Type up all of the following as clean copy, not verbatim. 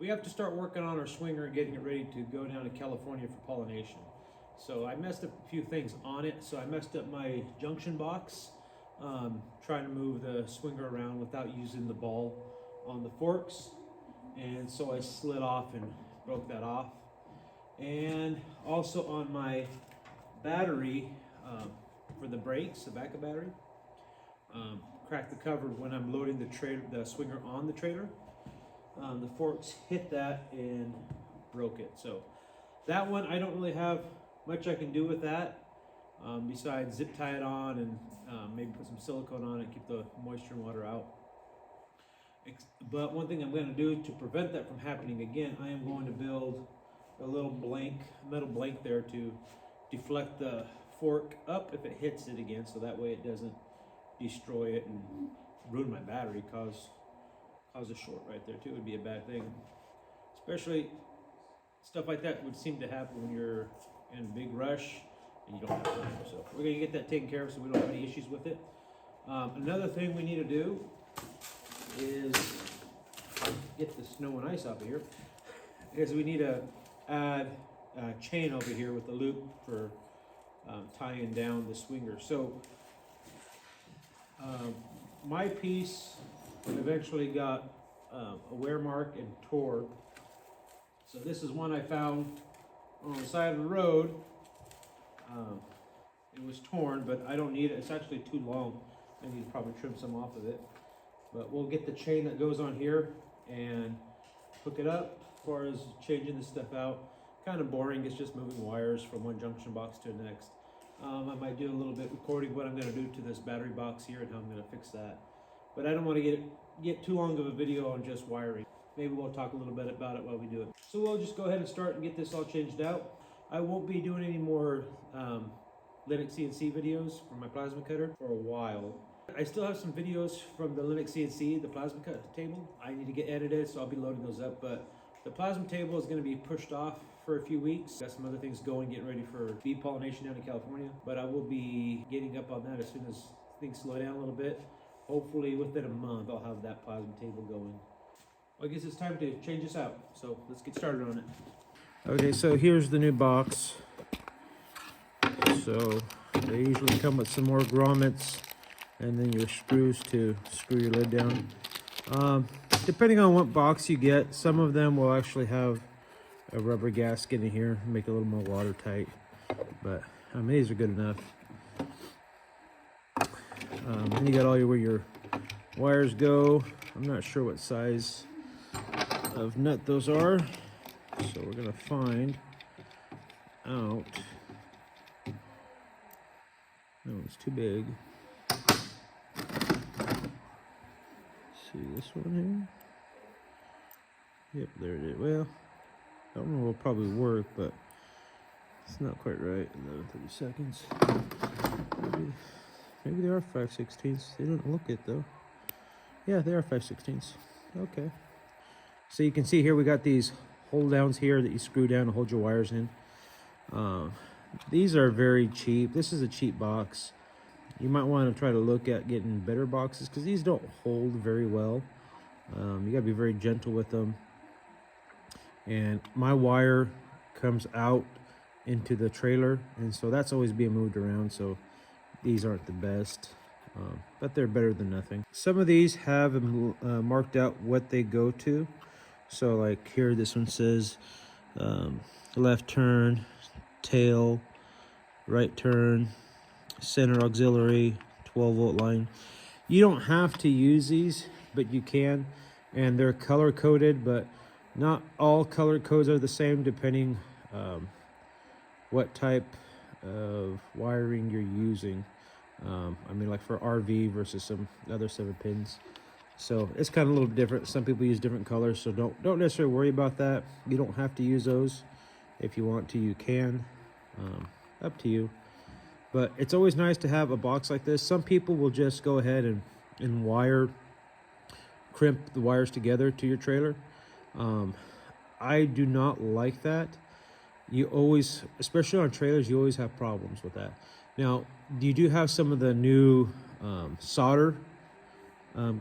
we have to start working on our swinger and getting it ready to go down to California for pollination. So I messed up a few things on it. So I messed up my junction box, trying to move the swinger around without using the ball on the forks. And so I slid off and broke that off. And also on my battery, for the brakes, the backup battery, cracked the cover when I'm loading the swinger on the trailer. The forks hit that and broke it. So that one, I don't really have much I can do with that, besides zip tie it on and maybe put some silicone on it, keep the moisture and water out. But one thing I'm going to do to prevent that from happening again, I am going to build a little metal blank there to deflect the fork up if it hits it again, so that way it doesn't destroy it and ruin my battery, cause a short right there too would be a bad thing. Especially stuff like that would seem to happen when you're in a big rush and you don't have time. So we're gonna get that taken care of so we don't have any issues with it. Another thing we need to do is get the snow and ice off of here, is we need to add a chain over here with the loop for tying down the swinger. So my piece eventually got a wear mark and tore. So this is one I found on the side of the road. It was torn, but I don't need it. It's actually too long. I need to probably trim some off of it. But we'll get the chain that goes on here and hook it up. As far as changing this stuff out, kind of boring. It's just moving wires from one junction box to the next. I might do a little bit recording what I'm going to do to this battery box here and how I'm going to fix that. But I don't want to get too long of a video on just wiring. Maybe we'll talk a little bit about it while we do it. So we'll just go ahead and start and get this all changed out. I won't be doing any more Linux CNC videos for my plasma cutter for a while. I still have some videos from the Linux CNC, the plasma cut table. I need to get edited, so I'll be loading those up. But the plasma table is going to be pushed off for a few weeks. Got some other things going, getting ready for bee pollination down in California. But I will be getting up on that as soon as things slow down a little bit. Hopefully within a month, I'll have that plasma table going. Well, I guess it's time to change this out. So let's get started on it. Okay, so here's the new box. So they usually come with some more grommets and then your screws to screw your lid down. Depending on what box you get, some of them will actually have a rubber gasket in here, make it a little more watertight. But these are good enough. Then you got where your wires go. I'm not sure what size of nut those are, so we're gonna find out. No, it's too big. See this one here? Yep, there it is. Well, that one will probably work, but it's not quite right. Another 30 seconds. Maybe they are 5/16. They don't look it though. Yeah, they are 5/16. Okay. So you can see here we got these hold downs here that you screw down to hold your wires in. These are very cheap. This is a cheap box. You might want to try to look at getting better boxes because these don't hold very well. You got to be very gentle with them. And my wire comes out into the trailer, and so that's always being moved around. So these aren't the best, but they're better than nothing. Some of these have marked out what they go to. So like here, this one says left turn, tail, right turn, center auxiliary, 12-volt line. You don't have to use these, but you can, and they're color coded, but not all color codes are the same depending what type of wiring you're using. I mean, like for RV versus some other 7-pins. So it's kind of a little different. Some people use different colors, so don't necessarily worry about that. You don't have to use those. If you want to, you can. Up to you. But it's always nice to have a box like this. Some people will just go ahead and crimp the wires together to your trailer. I do not like that. You always, especially on trailers, you always have problems with that. Now, you do have some of the new solder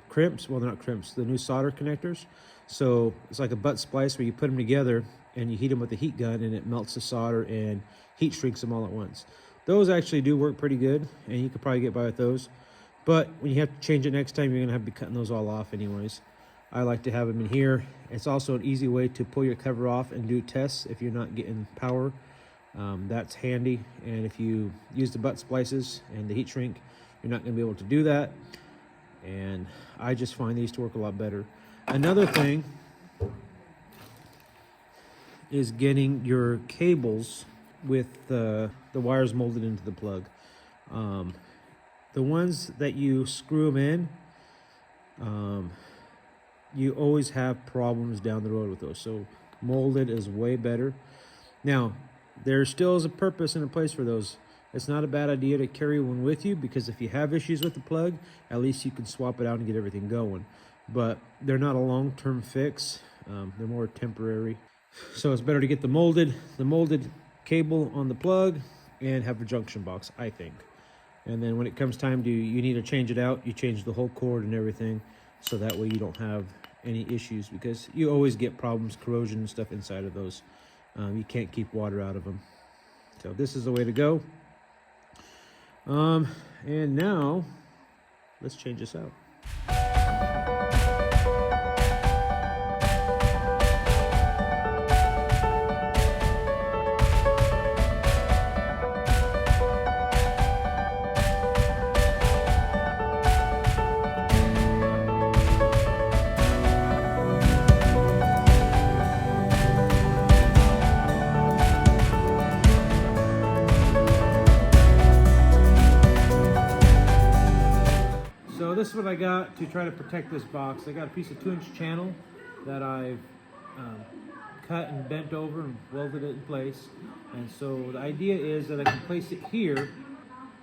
crimps. Well, they're not crimps, the new solder connectors. So it's like a butt splice where you put them together and you heat them with a heat gun, and it melts the solder and heat shrinks them all at once. Those actually do work pretty good, and you could probably get by with those. But when you have to change it next time, you're gonna have to be cutting those all off anyways. I like to have them in here. It's also an easy way to pull your cover off and do tests if you're not getting power. That's handy. And if you use the butt splices and the heat shrink, you're not gonna be able to do that. And I just find these to work a lot better. Another thing is getting your cables with the wires molded into the plug. The ones that you screw them in, you always have problems down the road with those. So molded is way better. Now, there still is a purpose and a place for those. It's not a bad idea to carry one with you, because if you have issues with the plug, at least you can swap it out and get everything going. But they're not a long-term fix. They're more temporary. So it's better to get the molded cable on the plug and have a junction box, I think. And then when it comes time to, you need to change it out, you change the whole cord and everything, so that way you don't have any issues, because you always get problems, corrosion and stuff inside of those. You can't keep water out of them. So this is the way to go. And now let's change this out. This is what I got to try to protect this box. I got a piece of 2-inch channel that I've cut and bent over and welded it in place. And so the idea is that I can place it here,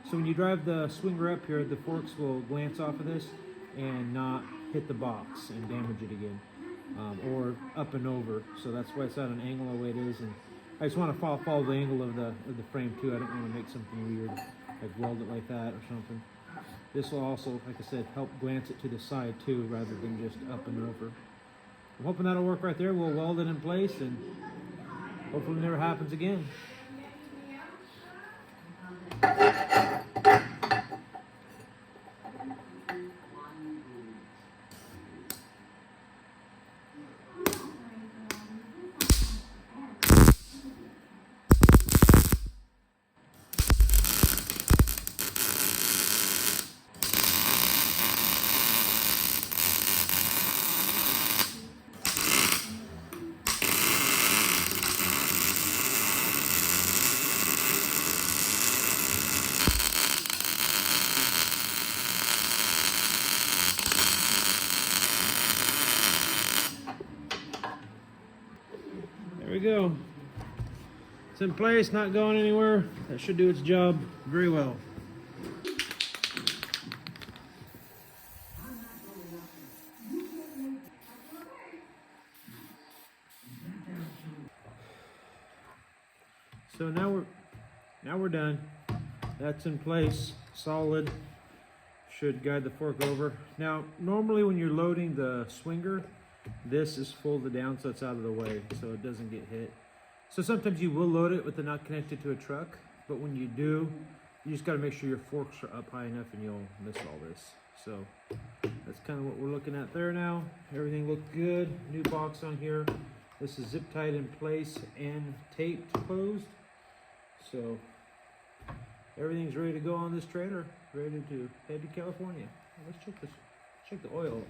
so when you drive the swinger up here, the forks will glance off of this and not hit the box and damage it again, or up and over. So that's why it's at an angle the way it is. And I just want to follow the angle of the frame too. I don't want to make something weird, like weld it like that or something. This will also, like I said, help glance it to the side too, rather than just up and over. I'm hoping that'll work right there. We'll weld it in place, and hopefully it never happens again. There we go. It's in place, not going anywhere. That should do its job very well. So now we're done. That's in place, solid. Should guide the fork over. Now, normally when you're loading the swinger, this is folded down so it's out of the way, so it doesn't get hit. So sometimes you will load it with the not connected to a truck, but when you do, you just got to make sure your forks are up high enough and you'll miss all this. So that's kind of what we're looking at there now. Everything looked good. New box on here. This is zip tied in place and taped closed. So everything's ready to go on this trailer, ready to head to California. Let's check this. Check the oil.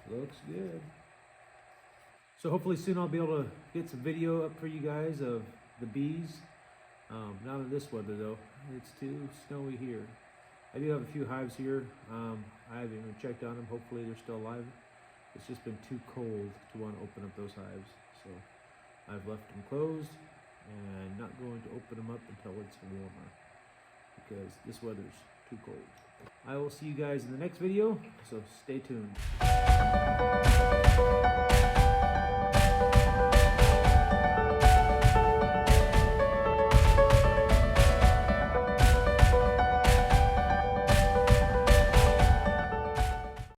Looks good. So hopefully soon I'll be able to get some video up for you guys of the bees. Not in this weather though. It's too snowy here. I do have a few hives here. I haven't even checked on them. Hopefully they're still alive. It's just been too cold to want to open up those hives. So I've left them closed and not going to open them up until it's warmer, because this weather's too cold. I will see you guys in the next video, so stay tuned.